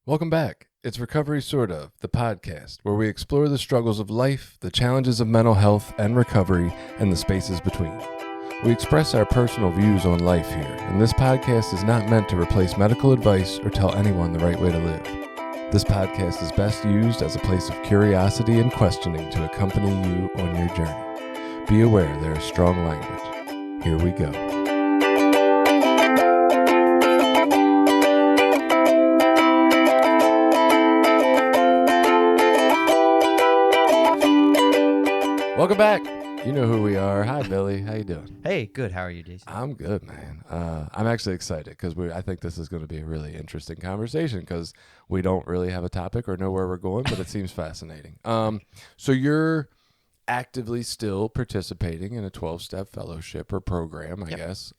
Welcome back. It's Recovery Sort of, the podcast, where we explore the struggles of life, the challenges of mental health and recovery, and the spaces between. We express our personal views on life here, and this podcast is not meant to replace medical advice or tell anyone the right way to live. This podcast is best used as a place of curiosity and questioning to accompany you on your journey. Be aware there is strong language. Here we go. Welcome back. You know who we are. Hi, Billy. How you doing? Hey, good. How are you, Jason? I'm good, man. I'm actually excited because I think this is going to be a really interesting conversation because we don't really have a topic or know where we're going, but it seems fascinating. So you're actively still participating in a 12-step fellowship or program, I guess.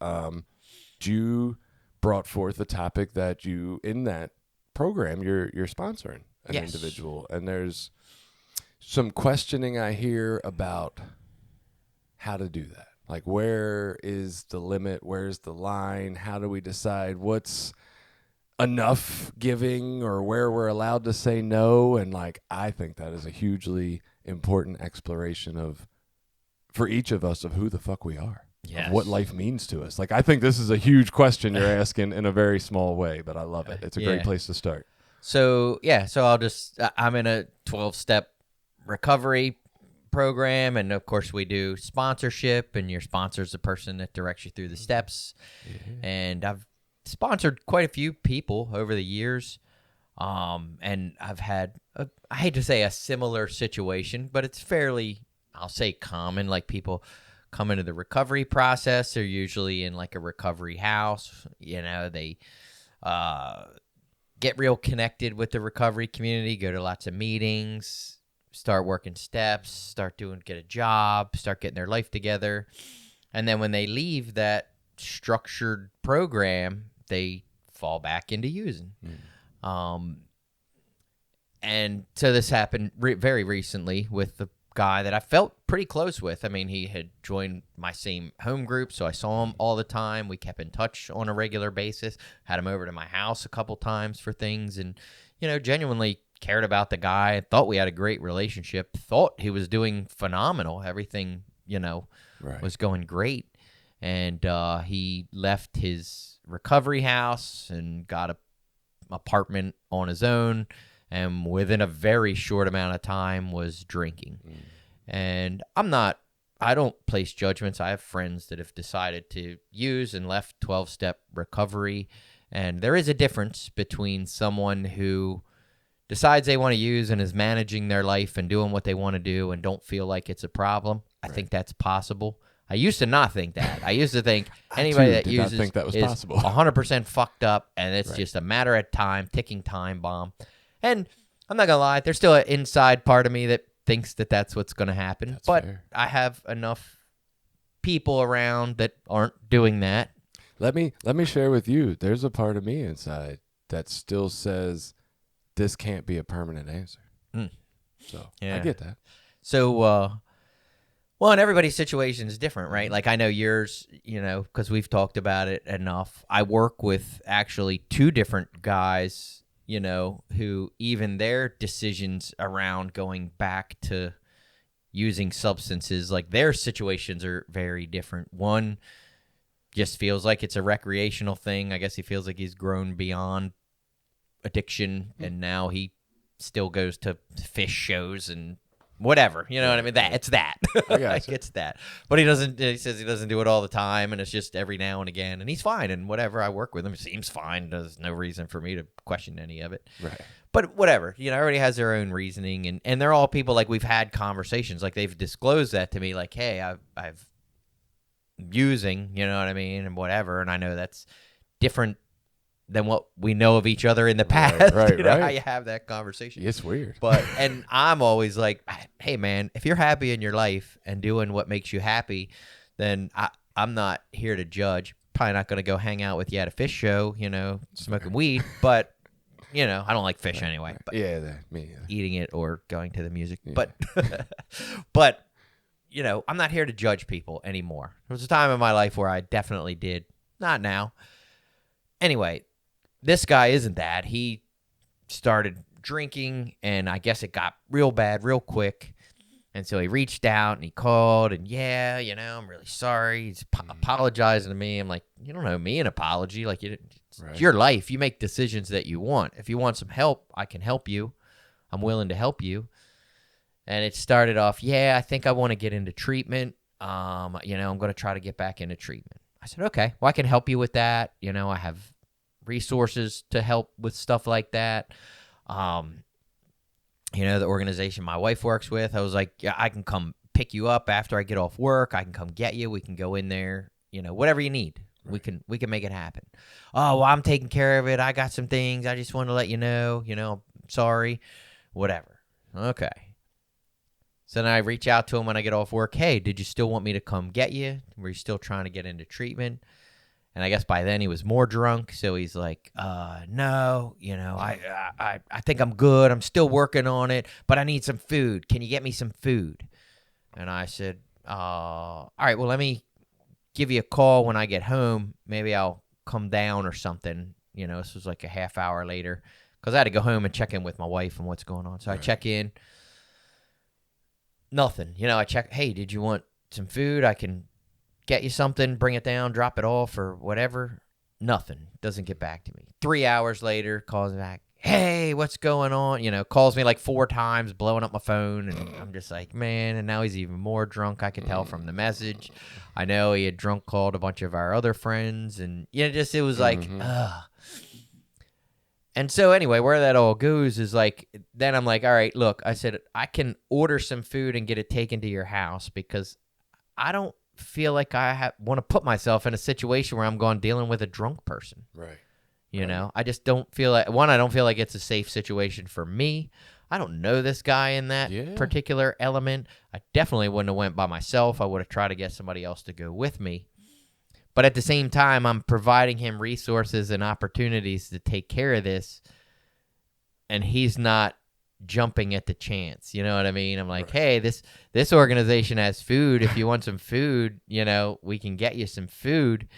You brought forth a topic that you, in that program, you're sponsoring an individual, and there's some questioning I hear about how to do that. Like, where is the limit? Where's the line? How do we decide what's enough giving or where we're allowed to say no? And I think that is a hugely important exploration for each of us of who the fuck we are. Yes. Of what life means to us. I think this is a huge question you're asking in a very small way, but I love it. It's a great place to start. So I'm in a 12-step recovery program, and of course we do sponsorship, and your sponsor is the person that directs you through the steps. And I've sponsored quite a few people over the years, and I've had I hate to say a similar situation, but it's fairly, I'll say, common. Like, people come into the recovery process, they're usually in a recovery house. They get real connected with the recovery community, go to lots of meetings, start working steps, get a job, start getting their life together. And then when they leave that structured program, they fall back into using. And so this happened very recently with the guy that I felt pretty close with. I mean, he had joined my same home group, so I saw him all the time. We kept in touch on a regular basis, had him over to my house a couple times for things, and, genuinely cared about the guy, thought we had a great relationship, thought he was doing phenomenal. Everything, was going great. And he left his recovery house and got an apartment on his own, and within a very short amount of time was drinking. And I don't place judgments. I have friends that have decided to use and left 12-step recovery. And there is a difference between someone who decides they want to use and is managing their life and doing what they want to do and don't feel like it's a problem. I think that's possible. I used to not think that. I used to think anybody that uses think that was is possible. 100% fucked up, and it's just a matter of time, ticking time bomb. And I'm not going to lie, there's still an inside part of me that thinks that that's what's going to happen. That's but fair. I have enough people around that aren't doing that. Let me share with you. There's a part of me inside that still says this can't be a permanent answer. So I get that. So, and everybody's situation is different, right? Like, I know yours, because we've talked about it enough. I work with actually two different guys, who even their decisions around going back to using substances, like, their situations are very different. One just feels like it's a recreational thing. I guess he feels like he's grown beyond addiction, and now he still goes to fish shows and whatever, what I mean? It's that. It's that. But he says he doesn't do it all the time, and it's just every now and again, and he's fine, and whatever. I work with him, seems fine. There's no reason for me to question any of it. Right. But whatever, everybody has their own reasoning, and they're all people, like, we've had conversations, like, they've disclosed that to me, like, hey, I've using, you know what I mean, and whatever, and I know that's different than what we know of each other in the past. Right. How you have that conversation. It's weird. And I'm always like, hey, man, if you're happy in your life and doing what makes you happy, then I'm not here to judge. Probably not going to go hang out with you at a fish show, smoking weed, but, I don't like fish anyway. But me either. eating it or going to the music. Yeah. But, I'm not here to judge people anymore. There was a time in my life where I definitely did. Not now. Anyway, this guy isn't that. He started drinking, and I guess it got real bad real quick. And so he reached out and he called and, yeah, I'm really sorry. He's apologizing to me. I'm like, you don't owe me an apology. Like, it's your life. You make decisions that you want. If you want some help, I can help you. I'm willing to help you. And it started off, yeah, I think I want to get into treatment. I'm going to try to get back into treatment. I said, okay, well, I can help you with that. I have resources to help with stuff like that. The organization my wife works with, I was like, yeah, I can come pick you up after I get off work. I can come get you. We can go in there, whatever you need. Right. We can make it happen. Oh, well, I'm taking care of it. I got some things. I just wanted to let you know, sorry, whatever. Okay. So then I reach out to him when I get off work. Hey, did you still want me to come get you? Were you still trying to get into treatment? And I guess by then he was more drunk, so he's like, no, I think I'm good. I'm still working on it, but I need some food. Can you get me some food? And I said, all right, well, let me give you a call when I get home. Maybe I'll come down or something. This was like a half hour later because I had to go home and check in with my wife and what's going on. So I check in. Nothing. I check, hey, did you want some food? I can get you something, bring it down, drop it off, or whatever. Nothing. Doesn't get back to me. 3 hours later, calls me back. Hey, what's going on? Calls me like 4 times, blowing up my phone. And I'm just like, man, and now he's even more drunk. I can tell from the message. I know he had drunk called a bunch of our other friends. And, it was like, ugh. And so anyway, where that all goes is like, then I'm like, all right, look, I said, I can order some food and get it taken to your house because I don't feel like I want to put myself in a situation where I'm going dealing with a drunk person. Right. I just don't feel like, I don't feel like it's a safe situation for me. I don't know this guy in that particular element. I definitely wouldn't have went by myself. I would have tried to get somebody else to go with me. But at the same time, I'm providing him resources and opportunities to take care of this, and he's not jumping at the chance. You know what I mean? I'm like, hey, this organization has food. If you want some food, we can get you some food.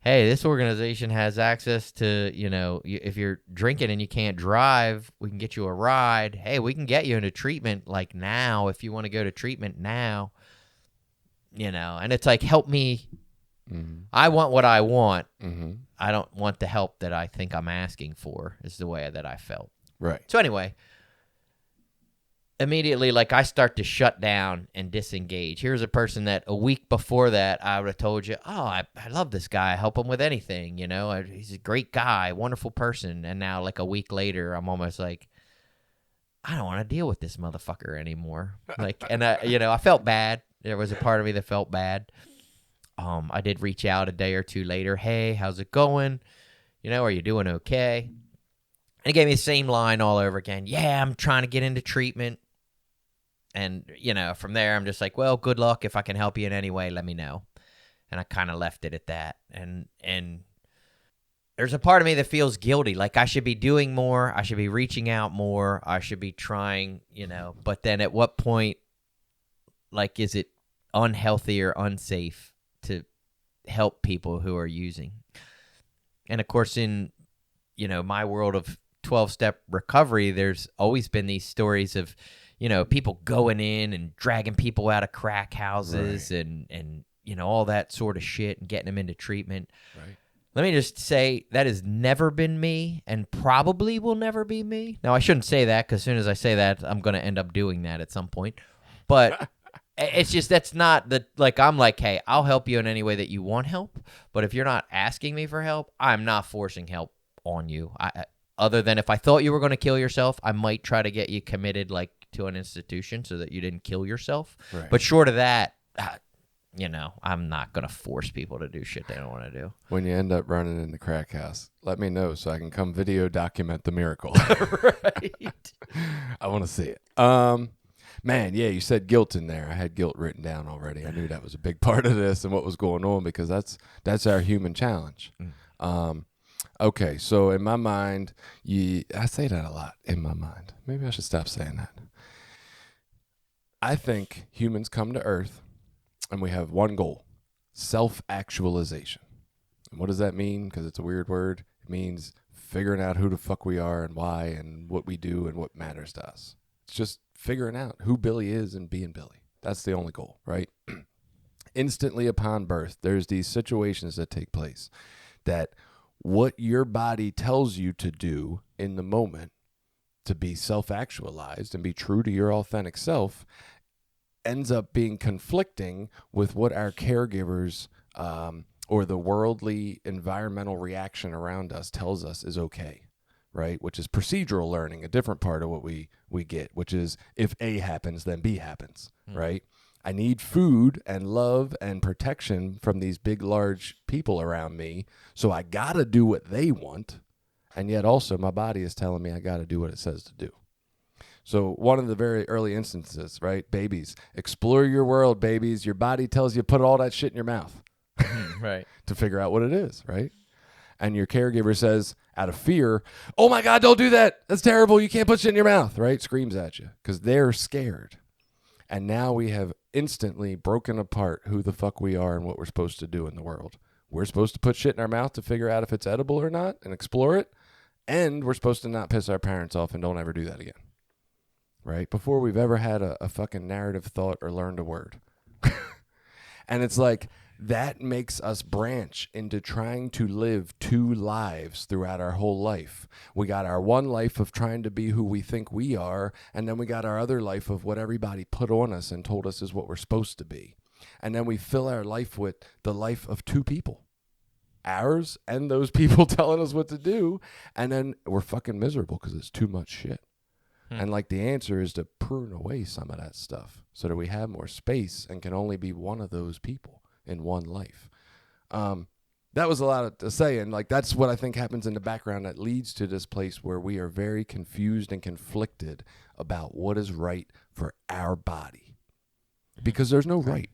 Hey, this organization has access to, if you're drinking and you can't drive, we can get you a ride. Hey, we can get you into treatment like now if you want to go to treatment now. And it's like, help me. Mm-hmm. I want what I want. Mm-hmm. I don't want the help that I think I'm asking for is the way that I felt. Right. So anyway, immediately, like, I start to shut down and disengage. Here's a person that a week before that, I would have told you, oh, I love this guy. I help him with anything, He's a great guy, wonderful person. And now, like, a week later, I'm almost like, I don't want to deal with this motherfucker anymore. Like, and I felt bad. There was a part of me that felt bad. I did reach out a day or two later. Hey, how's it going? Are you doing okay? And he gave me the same line all over again. Yeah, I'm trying to get into treatment. And, from there, I'm just like, well, good luck. If I can help you in any way, let me know. And I kind of left it at that. And there's a part of me that feels guilty. Like, I should be doing more. I should be reaching out more. I should be trying, But then at what point, like, is it unhealthy or unsafe to help people who are using? And, of course, in, my world of 12-step recovery, there's always been these stories of, people going in and dragging people out of crack houses and all that sort of shit and getting them into treatment. Right. Let me just say that has never been me and probably will never be me. Now, I shouldn't say that because as soon as I say that, I'm going to end up doing that at some point. But it's just that's not the, like, I'm like, hey, I'll help you in any way that you want help. But if you're not asking me for help, I'm not forcing help on you. Other than if I thought you were going to kill yourself, I might try to get you committed, like, to an institution so that you didn't kill yourself. Right. But short of that, I'm not going to force people to do shit they don't want to do. When you end up running in the crack house, let me know so I can come video document the miracle. Right. I want to see it. Man, yeah, you said guilt in there. I had guilt written down already. I knew that was a big part of this and what was going on because that's our human challenge. Okay, so in my mind, I say that a lot, in my mind. Maybe I should stop saying that. I think humans come to Earth and we have one goal, self-actualization. And what does that mean? Because it's a weird word. It means figuring out who the fuck we are and why and what we do and what matters to us. It's just figuring out who Billy is and being Billy. That's the only goal, right? Instantly upon birth, there's these situations that take place that what your body tells you to do in the moment to be self-actualized and be true to your authentic self ends up being conflicting with what our caregivers or the worldly environmental reaction around us tells us is okay, right? Which is procedural learning, a different part of what we get, which is if A happens, then B happens, right? I need food and love and protection from these big, large people around me, so I got to do what they want, and yet also my body is telling me I got to do what it says to do. So one of the very early instances, right? Babies, explore your world, babies. Your body tells you put all that shit in your mouth. Right. To figure out what it is, right? And your caregiver says, out of fear, oh my God, don't do that. That's terrible. You can't put shit in your mouth, right? Screams at you because they're scared. And now we have instantly broken apart who the fuck we are and what we're supposed to do in the world. We're supposed to put shit in our mouth to figure out if it's edible or not and explore it. And we're supposed to not piss our parents off and don't ever do that again. Right? Before we've ever had a fucking narrative thought or learned a word. And it's like, that makes us branch into trying to live two lives throughout our whole life. We got our one life of trying to be who we think we are, and then we got our other life of what everybody put on us and told us is what we're supposed to be. And then we fill our life with the life of two people, ours and those people telling us what to do, and then we're fucking miserable because it's too much shit. And like the answer is to prune away some of that stuff so that we have more space and can only be one of those people in one life. That was a lot to say, and like that's what I think happens in the background that leads to this place where we are very confused and conflicted about what is right for our body. Because there's no right.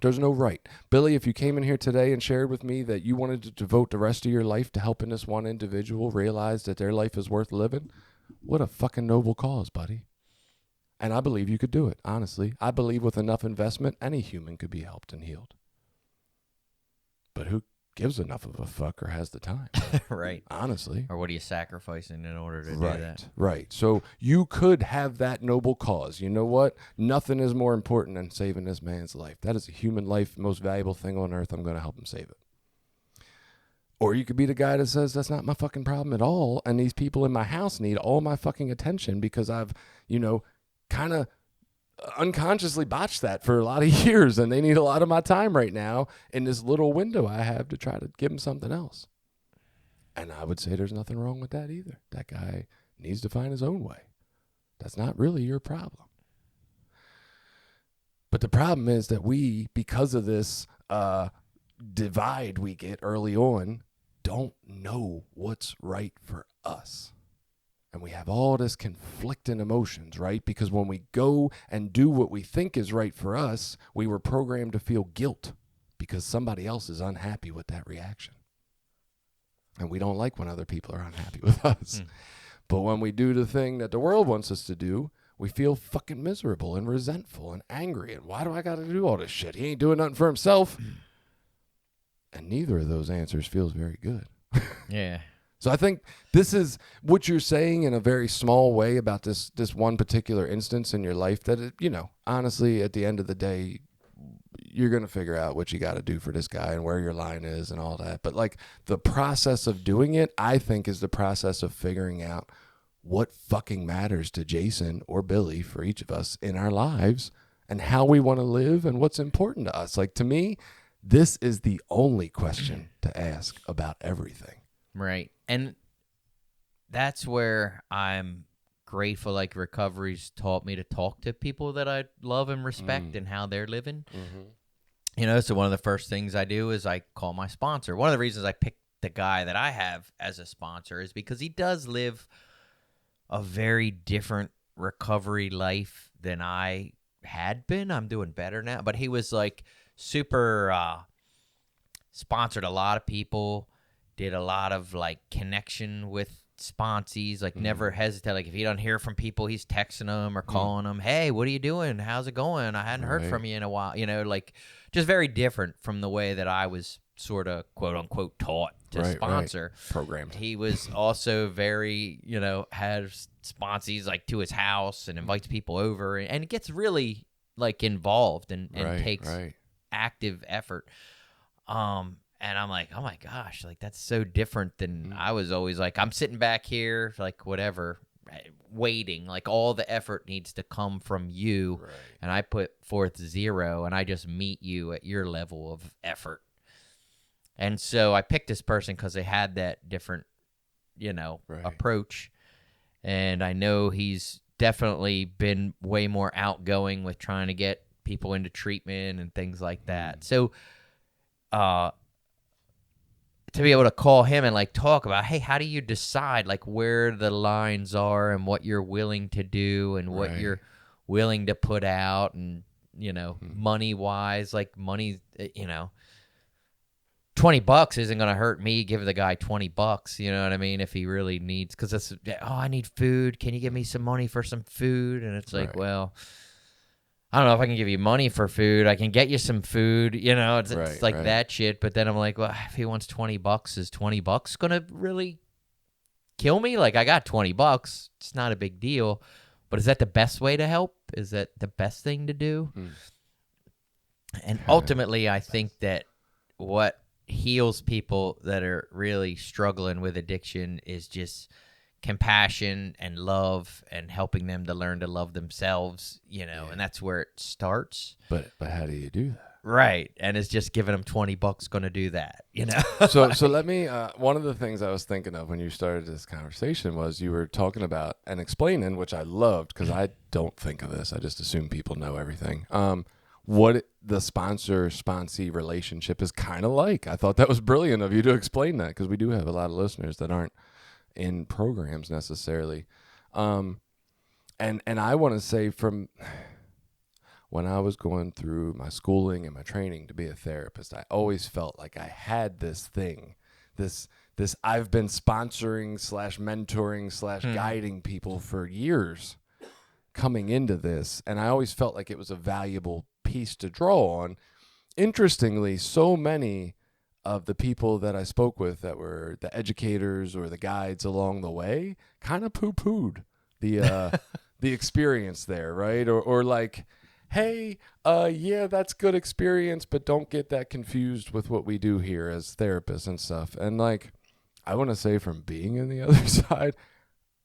There's no right. Billy, if you came in here today and shared with me that you wanted to devote the rest of your life to helping this one individual realize that their life is worth living, what a fucking noble cause, buddy. And I believe you could do it, honestly. I believe with enough investment, any human could be helped and healed. But who gives enough of a fuck or has the time? Right. Honestly. Or what are you sacrificing in order to do that? Right. So you could have that noble cause. You know what? Nothing is more important than saving this man's life. That is a human life, most valuable thing on earth. I'm going to help him save it. Or you could be the guy that says, that's not my fucking problem at all. And these people in my house need all my fucking attention because I've, kind of unconsciously botched that for a lot of years. And they need a lot of my time right now in this little window I have to try to give them something else. And I would say there's nothing wrong with that either. That guy needs to find his own way. That's not really your problem. But the problem is that we, because of this divide we get early on, don't know what's right for us. And we have all this conflicting emotions, right? Because when we go and do what we think is right for us, we were programmed to feel guilt because somebody else is unhappy with that reaction. And we don't like when other people are unhappy with us. But when we do the thing that the world wants us to do, we feel fucking miserable and resentful and angry. And why do I got to do all this shit? He ain't doing nothing for himself. And neither of those answers feels very good. Yeah. So I think this is what you're saying in a very small way about this one particular instance in your life that, honestly, at the end of the day, you're going to figure out what you got to do for this guy and where your line is and all that. But like the process of doing it, I think is the process of figuring out what fucking matters to Jason or Billy for each of us in our lives and how we want to live and what's important to us. Like to me, this is the only question to ask about everything. Right. And that's where I'm grateful, like recovery's taught me to talk to people that I love and respect and how they're living. Mm-hmm. So one of the first things I do is I call my sponsor. One of the reasons I picked the guy that I have as a sponsor is because he does live a very different recovery life than I had been. I'm doing better now. But he was like super sponsored a lot of people, did a lot of like connection with sponsees, like never hesitate. Like if he don't hear from people, he's texting them or calling them, hey, what are you doing? How's it going? I hadn't heard from you in a while. Like just very different from the way that I was sort of quote unquote taught to sponsor. Programmed. He was also very, has sponsors like to his house and invites people over and gets really like involved and takes active effort. And I'm like, oh my gosh, like that's so different than I was always like, I'm sitting back here, like whatever, waiting, like all the effort needs to come from you. Right. And I put forth 0 and I just meet you at your level of effort. And so I picked this person because they had that different, approach. And I know he's definitely been way more outgoing with trying to get people into treatment and things like that. So, to be able to call him and like talk about, hey, how do you decide like where the lines are and what you're willing to do and what you're willing to put out and, money wise, like money, $20 isn't going to hurt me. Give the guy $20, you know what I mean? If he really needs, because it's, I need food. Can you give me some money for some food? And it's like, well, I don't know if I can give you money for food. I can get you some food, it's like that shit. But then I'm like, well, if he wants $20, is $20 going to really kill me? Like I got $20. It's not a big deal. But is that the best way to help? Is that the best thing to do? And ultimately, I think that what heals people that are really struggling with addiction is just compassion and love and helping them to learn to love themselves, and that's where it starts. But how do you do that? Right. And it's just giving them $20 going to do that, So let me, one of the things I was thinking of when you started this conversation was you were talking about and explaining, which I loved because I don't think of this. I just assume people know everything. What the sponsor-sponsee relationship is kind of like. I thought that was brilliant of you to explain that because we do have a lot of listeners that aren't in programs necessarily. And I want to say from when I was going through my schooling and my training to be a therapist, I always felt like I had this thing, this I've been sponsoring / mentoring / guiding people for years coming into this. And I always felt like it was a valuable piece to draw on. Interestingly, so many of the people that I spoke with that were the educators or the guides along the way kind of poo-pooed the experience there, right? Or like, hey, yeah, that's good experience, but don't get that confused with what we do here as therapists and stuff. And like, I want to say from being in the other side,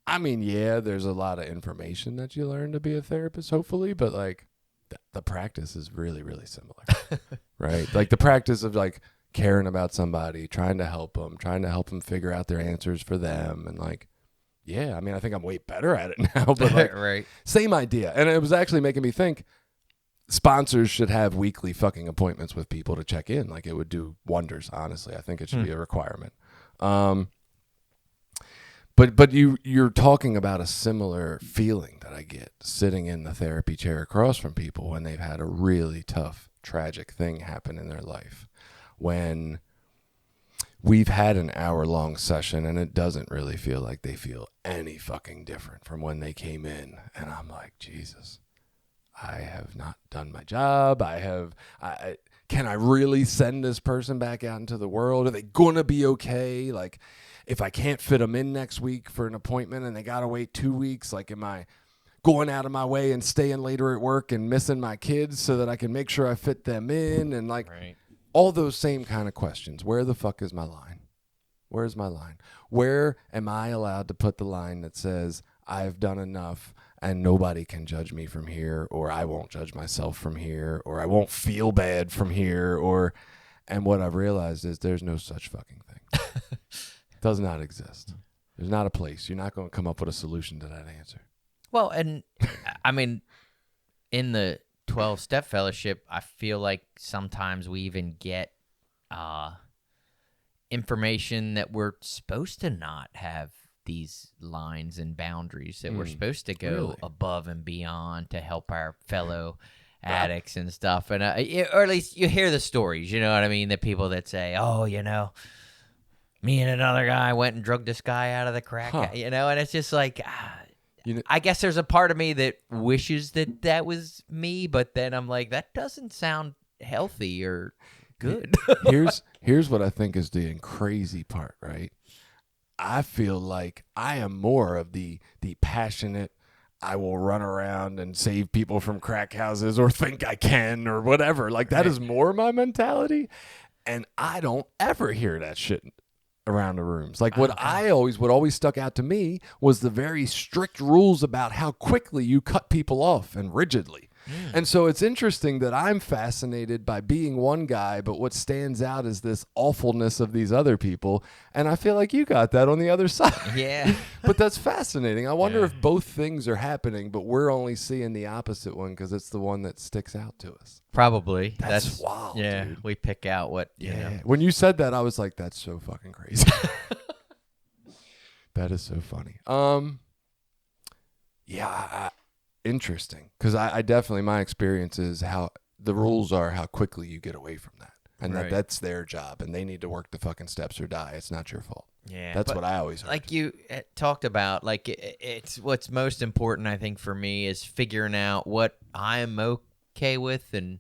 I mean, yeah, there's a lot of information that you learn to be a therapist, hopefully, but like the practice is really, really similar, right? Like the practice of like caring about somebody, trying to help them figure out their answers for them. And like, yeah, I mean, I think I'm way better at it now, but like, same idea. And it was actually making me think sponsors should have weekly fucking appointments with people to check in. Like it would do wonders, honestly. I think it should be a requirement. But you're talking about a similar feeling that I get sitting in the therapy chair across from people when they've had a really tough, tragic thing happen in their life. When we've had an hour-long session and it doesn't really feel like they feel any fucking different from when they came in. And I'm like, Jesus, I have not done my job. Can I really send this person back out into the world? Are they going to be okay? Like, if I can't fit them in next week for an appointment and they got to wait 2 weeks, like, am I going out of my way and staying later at work and missing my kids so that I can make sure I fit them in? And like all those same kind of questions. Where the fuck is my line? Where's my line? Where am I allowed to put the line that says I've done enough and nobody can judge me from here, or I won't judge myself from here, or I won't feel bad from here, and what I've realized is there's no such fucking thing. Does not exist. There's not a place. You're not going to come up with a solution to that answer. Well, and I mean, in the 12-step fellowship, I feel like sometimes we even get information that we're supposed to not have these lines and boundaries, that we're supposed to go above and beyond to help our fellow addicts and stuff. And or at least you hear the stories, you know what I mean? The people that say, oh, me and another guy went and drugged this guy out of the crack, and it's just like, I guess there's a part of me that wishes that was me, but then I'm like, that doesn't sound healthy or good. Here's what I think is the crazy part, right? I feel like I am more of the passionate, I will run around and save people from crack houses or think I can or whatever. Like that is more my mentality. And I don't ever hear that shit around the rooms. Like what always stuck out to me was the very strict rules about how quickly you cut people off and rigidly. And so it's interesting that I'm fascinated by being one guy, but what stands out is this awfulness of these other people. And I feel like you got that on the other side. Yeah. But that's fascinating. I wonder if both things are happening, but we're only seeing the opposite one because it's the one that sticks out to us. Probably. That's wild, Yeah, dude. we pick out what, you know. When you said that, I was like, that's so fucking crazy. That is so funny. Interesting. Because I definitely, my experience is how the rules are how quickly you get away from that. And that's their job. And they need to work the fucking steps or die. It's not your fault. Yeah. That's what I always heard. Like you talked about, like it's what's most important, I think, for me is figuring out what I'm okay with. And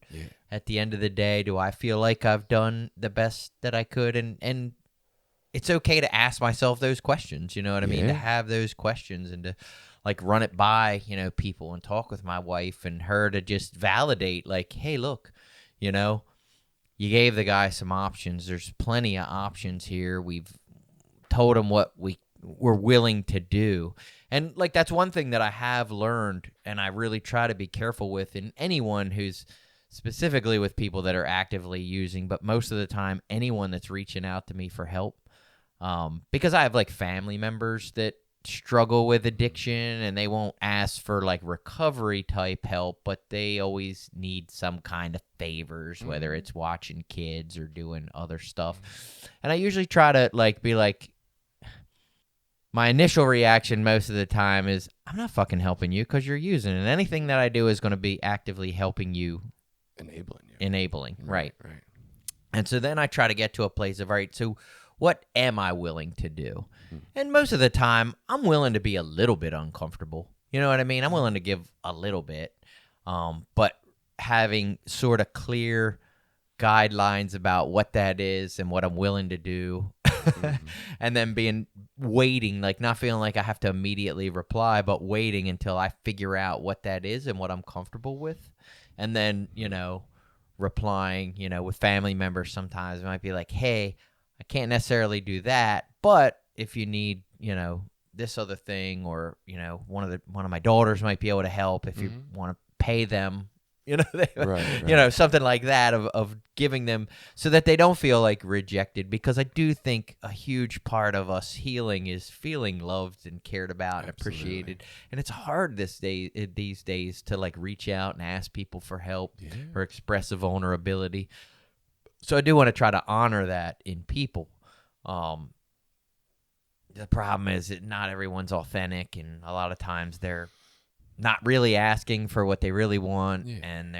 at the end of the day, do I feel like I've done the best that I could? And it's okay to ask myself those questions. You know what I mean? To have those questions and to like run it by, you know, people and talk with my wife and her to just validate like, hey, look, you know, you gave the guy some options. There's plenty of options here. We've told him what we're willing to do. And like, that's one thing that I have learned and I really try to be careful with in anyone who's specifically with people that are actively using, but most of the time, anyone that's reaching out to me for help. Because I have like family members that struggle with addiction and they won't ask for like recovery type help, but they always need some kind of favors, whether it's watching kids or doing other stuff. And I usually try to like be like, my initial reaction most of the time is I'm not fucking helping you because you're using it. And anything that I do is going to be actively helping you. Enabling. Right. And so then I try to get to a place of, all right, so what am I willing to do? And most of the time, I'm willing to be a little bit uncomfortable. You know what I mean? I'm willing to give a little bit. But having sort of clear guidelines about what that is and what I'm willing to do. And then waiting, like not feeling like I have to immediately reply, but waiting until I figure out what that is and what I'm comfortable with. And then, you know, replying, you know, with family members sometimes it might be like, hey, I can't necessarily do that, but if you need, you know, this other thing, or, you know, one of my daughters might be able to help if you want to pay them, you know, you know, something like that of giving them so that they don't feel like rejected, because I do think a huge part of us healing is feeling loved and cared about and appreciated. And it's hard these days to like reach out and ask people for help or express a vulnerability. So I do want to try to honor that in people. The problem is that not everyone's authentic, and a lot of times they're not really asking for what they really want, and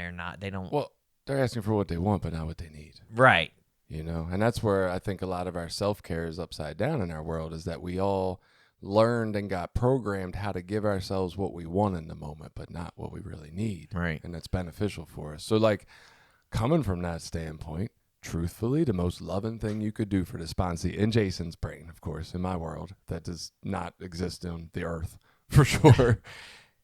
Well, they're asking for what they want, but not what they need. Right. You know, and that's where I think a lot of our self-care is upside down in our world, is that we all learned and got programmed how to give ourselves what we want in the moment, but not what we really need. Right. And that's beneficial for us. So like coming from that standpoint, truthfully, the most loving thing you could do for the sponsee, in Jason's brain, of course, in my world, that does not exist on the earth for sure,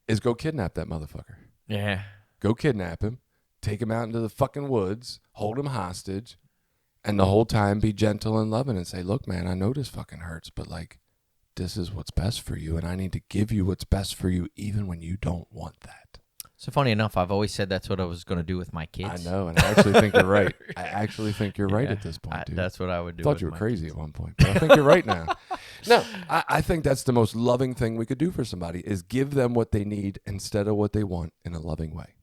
is go kidnap that motherfucker. Yeah. Go kidnap him, take him out into the fucking woods, hold him hostage, and the whole time be gentle and loving and say, look, man, I know this fucking hurts, but like, this is what's best for you, and I need to give you what's best for you even when you don't want that. So funny enough, I've always said that's what I was going to do with my kids. I know, and I actually think you're right. I actually think you're right at this point, dude. That's what I would do. I thought you were crazy at one point, but I think you're right now. No, I think that's the most loving thing we could do for somebody, is give them what they need instead of what they want in a loving way.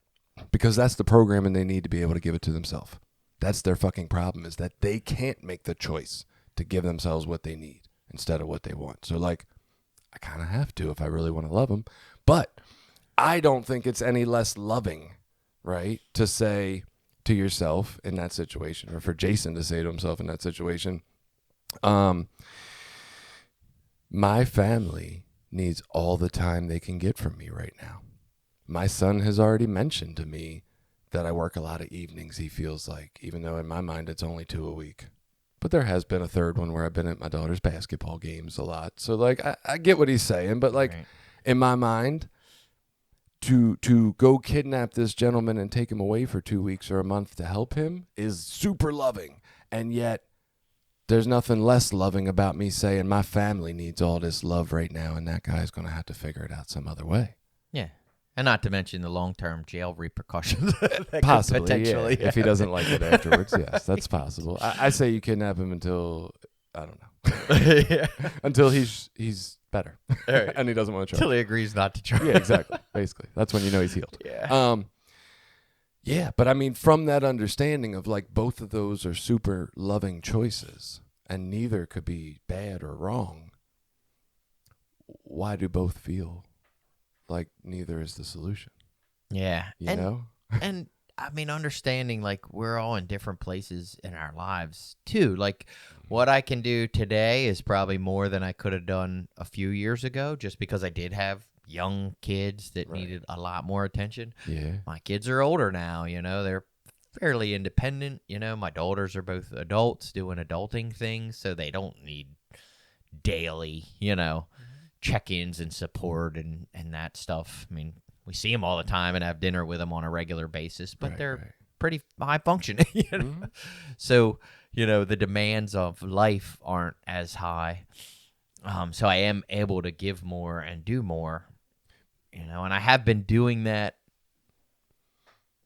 Because that's the programming they need to be able to give it to themselves. That's their fucking problem, is that they can't make the choice to give themselves what they need instead of what they want. So like, I kind of have to if I really want to love them. But I don't think it's any less loving, right, to say to yourself in that situation, or for Jason to say to himself in that situation, my family needs all the time they can get from me right now. My son has already mentioned to me that I work a lot of evenings, he feels like, even though in my mind it's only 2 a week. But there has been a third one where I've been at my daughter's basketball games a lot. So, like, I get what he's saying, but, like, Right. in my mind, to go kidnap this gentleman and take him away for 2 weeks or a month to help him is super loving. And yet, there's nothing less loving about me saying my family needs all this love right now, and that guy's going to have to figure it out some other way. Yeah. And not to mention the long-term jail repercussions. that could Possibly, potentially yeah. If he doesn't like it afterwards, yes, that's possible. I say you kidnap him until, I don't know, yeah. until he's better Right. and he doesn't want to try. Until he agrees not to try. Yeah, exactly. Basically, that's when you know he's healed. Yeah. Yeah, but I mean, from that understanding of like both of those are super loving choices and neither could be bad or wrong, why do both feel like neither is the solution? Yeah. You know? And I mean, understanding like we're all in different places in our lives too. Like what I can do today is probably more than I could have done a few years ago just because I did have young kids that Right. needed a lot more attention. Yeah. My kids are older now, they're fairly independent. My daughters are both adults doing adulting things, so they don't need daily, check-ins and support and that stuff. I mean, we see them all the time and have dinner with them on a regular basis, but Right, they're right. pretty high functioning. Mhm. So, the demands of life aren't as high. So I am able to give more and do more, and I have been doing that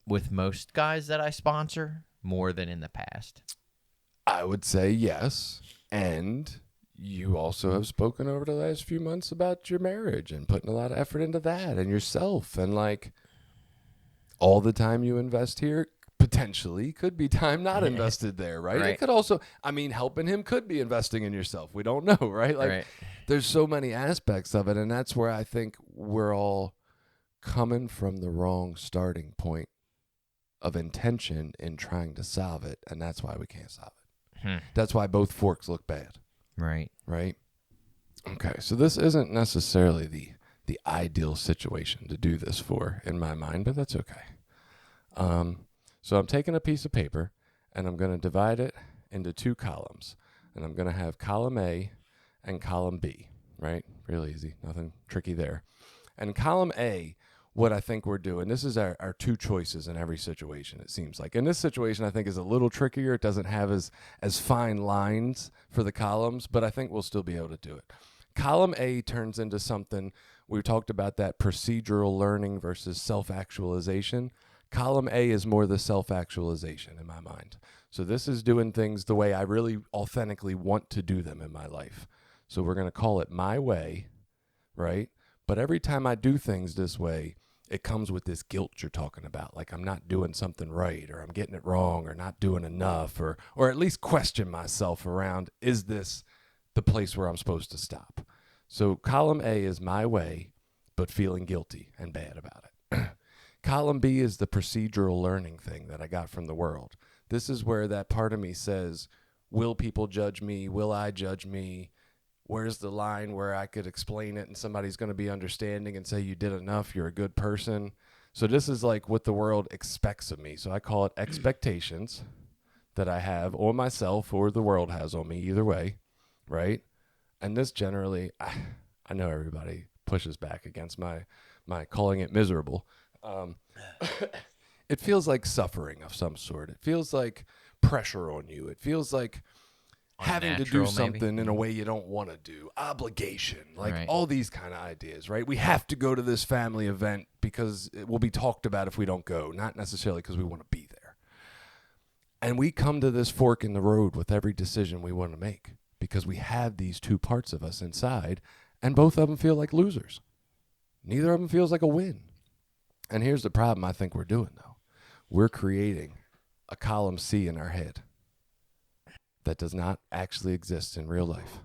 with most guys that I sponsor more than in the past. I would say yes. And you also have spoken over the last few months about your marriage and putting a lot of effort into that and yourself. And like all the time you invest here potentially could be time not invested there, right? Right. It could also, I mean, helping him could be investing in yourself. We don't know, right? Like Right. there's so many aspects of it. And that's where I think we're all coming from the wrong starting point of intention in trying to solve it. And that's why we can't solve it. That's why both forks look bad. Right. Right? Okay, so this isn't necessarily the ideal situation to do this for in my mind, but that's okay. So I'm taking a piece of paper and I'm going to divide it into 2 columns. And I'm going to have column A and column B, right? Real easy, nothing tricky there. And column A, what I think we're doing, this is our 2 choices in every situation, it seems like. In this situation, I think is a little trickier. It doesn't have as fine lines for the columns, but I think we'll still be able to do it. Column A turns into something, we talked about that procedural learning versus self-actualization. Column A is more the self-actualization in my mind. So this is doing things the way I really authentically want to do them in my life. So we're going to call it my way, right? But every time I do things this way, it comes with this guilt you're talking about. Like I'm not doing something right, or I'm getting it wrong, or not doing enough, or at least question myself around, is this the place where I'm supposed to stop? So column A is my way, but feeling guilty and bad about it. Column B is the procedural learning thing that I got from the world. This is where that part of me says, will people judge me? Will I judge me? Where's the line where I could explain it and somebody's going to be understanding and say, you did enough, you're a good person? So this is like what the world expects of me. So I call it expectations that I have on myself or the world has on me, either way, right? And this generally, I know everybody pushes back against my calling it miserable. It feels like suffering of some sort. It feels like pressure on you. It feels like having to do Unnatural, something maybe. in a way you don't want to do. Obligation, like Right. all these kind of ideas, right? We have to go to this family event because it will be talked about if we don't go, not necessarily because we want to be there. And we come to this fork in the road with every decision we want to make because we have these 2 parts of us inside, and both of them feel like losers. Neither of them feels like a win. And here's the problem I think we're doing, though. We're creating a column C in our head that does not actually exist in real life.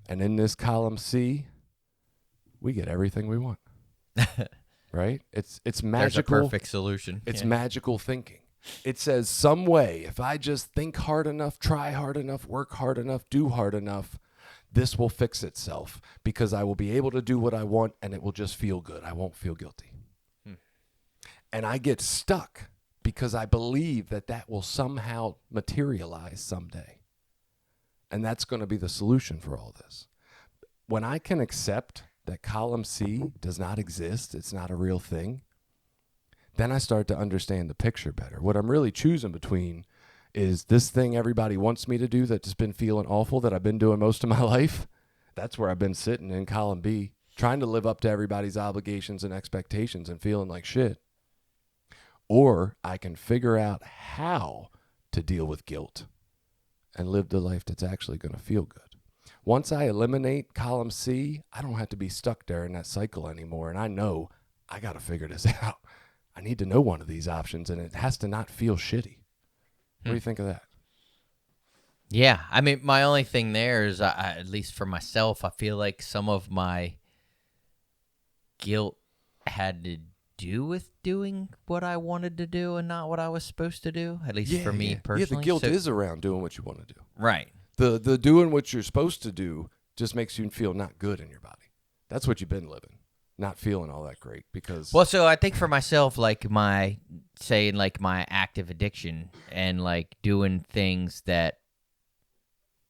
And in this column C, we get everything we want. Right? It's There's a magical. perfect solution. It's Yeah. magical thinking. It says some way, if I just think hard enough, try hard enough, work hard enough, do hard enough, this will fix itself because I will be able to do what I want and it will just feel good. I won't feel guilty. And I get stuck because I believe that that will somehow materialize someday. And that's going to be the solution for all this. When I can accept that column C does not exist, it's not a real thing, then I start to understand the picture better. What I'm really choosing between is this thing everybody wants me to do that's just been feeling awful that I've been doing most of my life. That's where I've been sitting in column B, trying to live up to everybody's obligations and expectations and feeling like shit. Or I can figure out how to deal with guilt and live the life that's actually going to feel good. Once I eliminate column C, I don't have to be stuck there in that cycle anymore. And I know I got to figure this out. I need to know one of these options, and it has to not feel shitty. What do you think of that? Yeah, I mean, my only thing there is, at least for myself, I feel like some of my guilt had to do with doing what I wanted to do and not what I was supposed to do, at least for me personally. Yeah, the guilt is around doing what you want to do. Right. The doing what you're supposed to do just makes you feel not good in your body. That's what you've been living, not feeling all that great because... Well, so I think for myself, like my active addiction and like doing things that,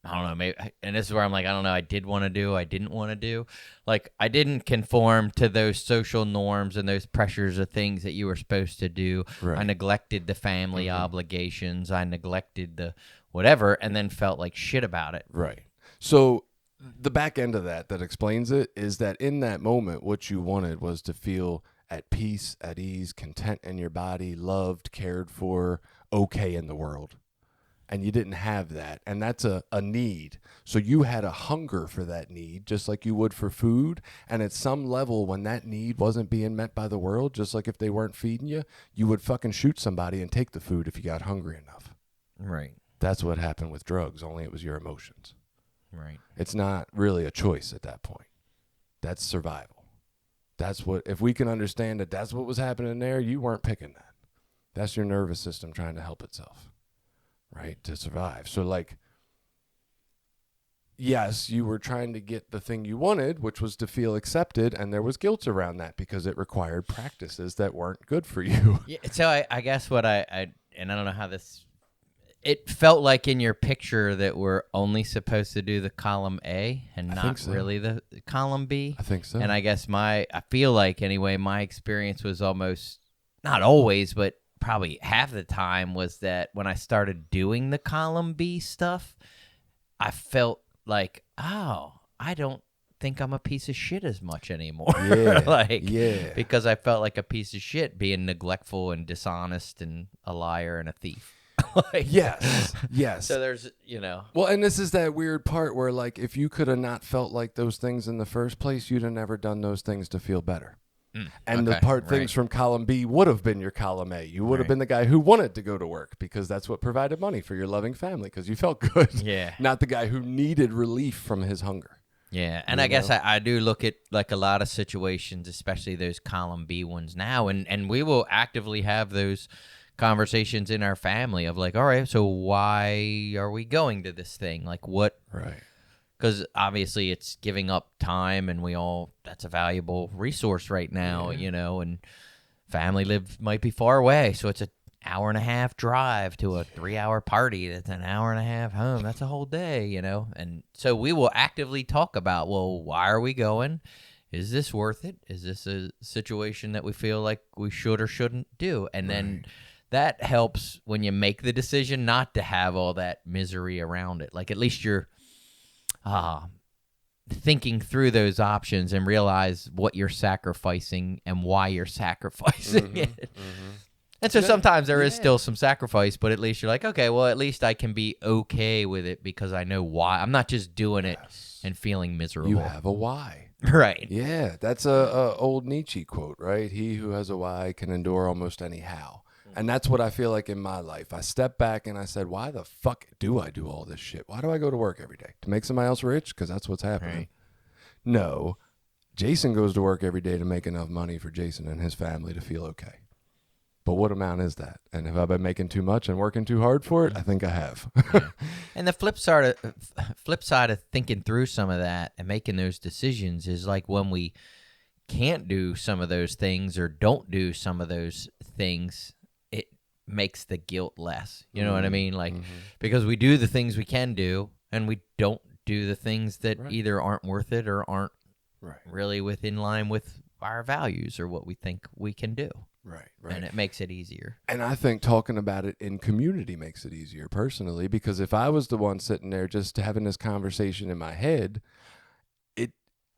I don't know, maybe, and this is where I'm like, I don't know, I did want to do, I didn't want to do. Like, I didn't conform to those social norms and those pressures of things that you were supposed to do. Right. I neglected the family obligations. I neglected the whatever, and then felt like shit about it. Right. So the back end of that explains it is that in that moment, what you wanted was to feel at peace, at ease, content in your body, loved, cared for, okay in the world. And you didn't have that. And that's a need. So you had a hunger for that need, just like you would for food. And at some level, when that need wasn't being met by the world, just like if they weren't feeding you, you would fucking shoot somebody and take the food if you got hungry enough. Right. That's what happened with drugs, only it was your emotions. Right. It's not really a choice at that point. That's survival. That's what, if we can understand that that's what was happening there, you weren't picking that. That's your nervous system trying to help itself. Right, to survive. So, like, yes, you were trying to get the thing you wanted, which was to feel accepted, and there was guilt around that because it required practices that weren't good for you. Yeah. So I guess what I and I don't know how this. It felt like in your picture that we're only supposed to do the column A and not really the column B. I think so. And I guess I feel like anyway, my experience was almost, not always, but probably half the time was that when I started doing the column B stuff, I felt like, oh, I don't think I'm a piece of shit as much anymore. Yeah. Because I felt like a piece of shit being neglectful and dishonest and a liar and a thief. Yes. So there's, Well, and this is that weird part where, like, if you could have not felt like those things in the first place, you'd have never done those things to feel better. And the things from column B would have been your column A. You would have been the guy who wanted to go to work because that's what provided money for your loving family because you felt good. Yeah. Not the guy who needed relief from his hunger. Yeah. And I guess I do look at like a lot of situations, especially those column B ones now, and we will actively have those conversations in our family of like, all right, so why are we going to this thing? Like what? Right. Because obviously it's giving up time, and that's a valuable resource right now, and family might be far away. So it's an hour and a half drive to a 3-hour party. That's an hour and a half home. That's a whole day, And so we will actively talk about, well, why are we going? Is this worth it? Is this a situation that we feel like we should or shouldn't do? And then that helps when you make the decision not to have all that misery around it. Like at least you're thinking through those options and realize what you're sacrificing and why you're sacrificing it. And so sometimes there is still some sacrifice, but at least you're like, okay, well, at least I can be okay with it because I know why. I'm not just doing it and feeling miserable. You have a why. Right. Yeah, that's a old Nietzsche quote, right? He who has a why can endure almost any how. And that's what I feel like in my life. I stepped back and I said, why the fuck do I do all this shit? Why do I go to work every day? To make somebody else rich? Because that's what's happening. Right. No. Jason goes to work every day to make enough money for Jason and his family to feel okay. But what amount is that? And have I been making too much and working too hard for it? I think I have. And the flip side of thinking through some of that and making those decisions is like when we can't do some of those things or don't do some of those things, makes the guilt less. You know what I mean? Like, because we do the things we can do, and we don't do the things that either aren't worth it or aren't really within line with our values or what we think we can do. Right. And it makes it easier. And I think talking about it in community makes it easier personally, because if I was the one sitting there just having this conversation in my head, it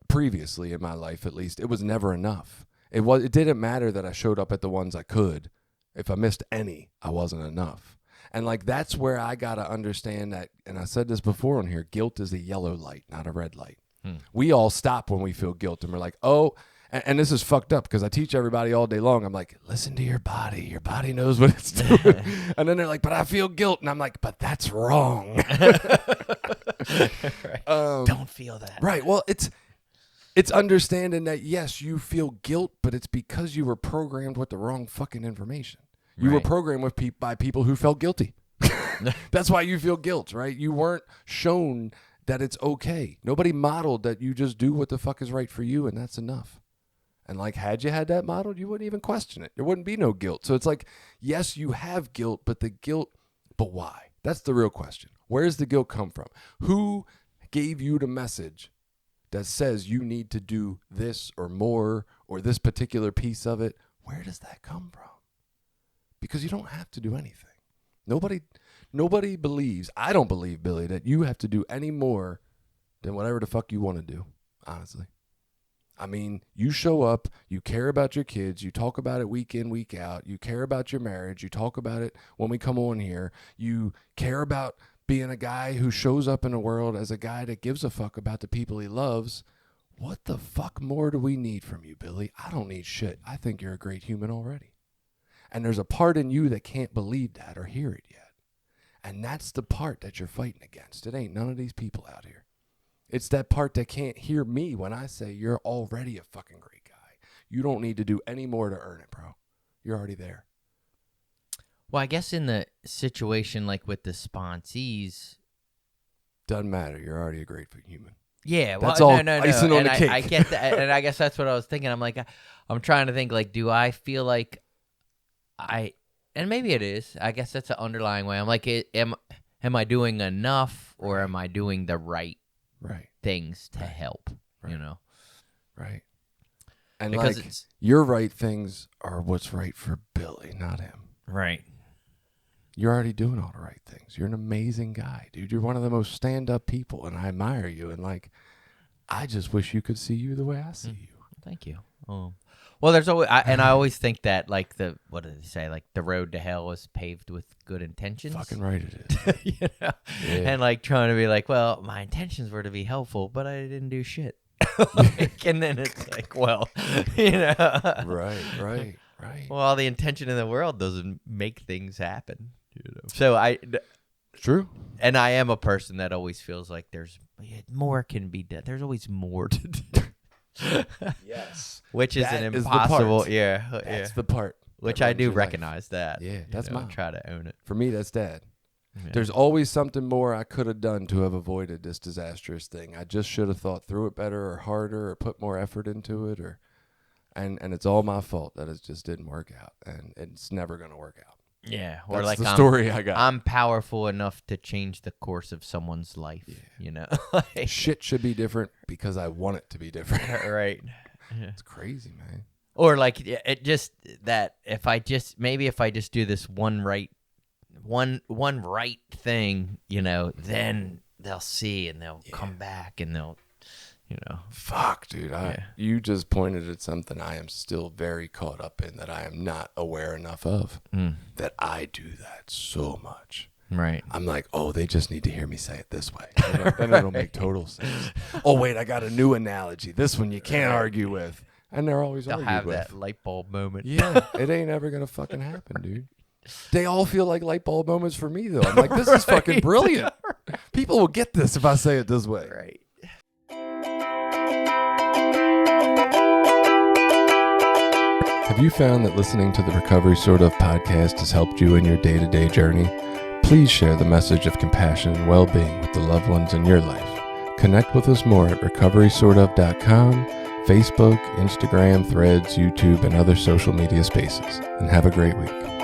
previously in my life, at least, it was never enough. It didn't matter that I showed up at the ones I could. If I missed any, I wasn't enough. And like, that's where I got to understand that. And I said this before on here, guilt is a yellow light, not a red light. We all stop when we feel guilt and we're like, oh, and this is fucked up because I teach everybody all day long. I'm like, listen to your body. Your body knows what it's doing. And then they're like, but I feel guilt. And I'm like, but that's wrong. Don't feel that. Right. Well, it's understanding that, yes, you feel guilt, but it's because you were programmed with the wrong fucking information. You were programmed with by people who felt guilty. That's why you feel guilt, right? You weren't shown that it's okay. Nobody modeled that you just do what the fuck is right for you, and that's enough. And like, had you had that modeled, you wouldn't even question it. There wouldn't be no guilt. So it's like, yes, you have guilt, but but why? That's the real question. Where does the guilt come from? Who gave you the message that says you need to do this or more or this particular piece of it? Where does that come from? Because you don't have to do anything. Nobody believes, I don't believe, Billy, that you have to do any more than whatever the fuck you want to do, honestly. I mean, you show up, you care about your kids, you talk about it week in, week out, you care about your marriage, you talk about it when we come on here, you care about being a guy who shows up in the world as a guy that gives a fuck about the people he loves. What the fuck more do we need from you, Billy? I don't need shit. I think you're a great human already. And there's a part in you that can't believe that or hear it yet. And that's the part that you're fighting against. It ain't none of these people out here. It's that part that can't hear me when I say you're already a fucking great guy. You don't need to do any more to earn it, bro. You're already there. Well, I guess in the situation like with the sponsees, doesn't matter. You're already a great human. Yeah, well, that's all no. icing on the cake. I get that, and I guess that's what I was thinking. I'm like, I'm trying to think, like, do I feel like and maybe it is. I guess that's an underlying way. I'm like, am I doing enough, or am I doing the right things to help? You know, right. And because like, your right things are what's right for Billy, not him. Right. You're already doing all the right things. You're an amazing guy, dude. You're one of the most stand-up people, and I admire you. And like, I just wish you could see you the way I see you. Thank you. Well, there's always, I always think that, like, what did they say? Like, the road to hell is paved with good intentions. Fucking right it is. You know? Yeah. And like trying to be like, well, my intentions were to be helpful, but I didn't do shit. Like, and then it's like, well, you know. Right. Well, all the intention in the world doesn't make things happen. You know. So True. And I am a person that always feels like there's more can be done. There's always more to do. Yes. Which is an impossible. That's the part. Which I do recognize that. Yeah, that's mine. Try to own it. For me, that's dad. Yeah. There's always something more I could have done to have avoided this disastrous thing. I just should have thought through it better or harder or put more effort into it, and it's all my fault that it just didn't work out, and it's never going to work out. Yeah, or that's like the story I got. I'm powerful enough to change the course of someone's life. Yeah. You know, like, shit should be different because I want it to be different. Right. Yeah. It's crazy, man. Or like it just that if I just do this one right thing, you know, then they'll see and they'll come back and they'll, you know. Fuck, dude. You just pointed at something I am still very caught up in that I am not aware enough of. That I do that so much. Right. I'm like, oh, they just need to hear me say it this way. Then it'll make total sense. Oh, wait, I got a new analogy. This one you can't argue with. And they're always argued with. They'll have that light bulb moment. Yeah, it ain't ever going to fucking happen, dude. They all feel like light bulb moments for me, though. I'm like, this is fucking brilliant. People will get this if I say it this way. Right. Have you found that listening to the Recovery Sort Of podcast has helped you in your day-to-day journey? Please share the message of compassion and well-being with the loved ones in your life. Connect with us more at recoverysortof.com, Facebook, Instagram, Threads, YouTube, and other social media spaces. And have a great week.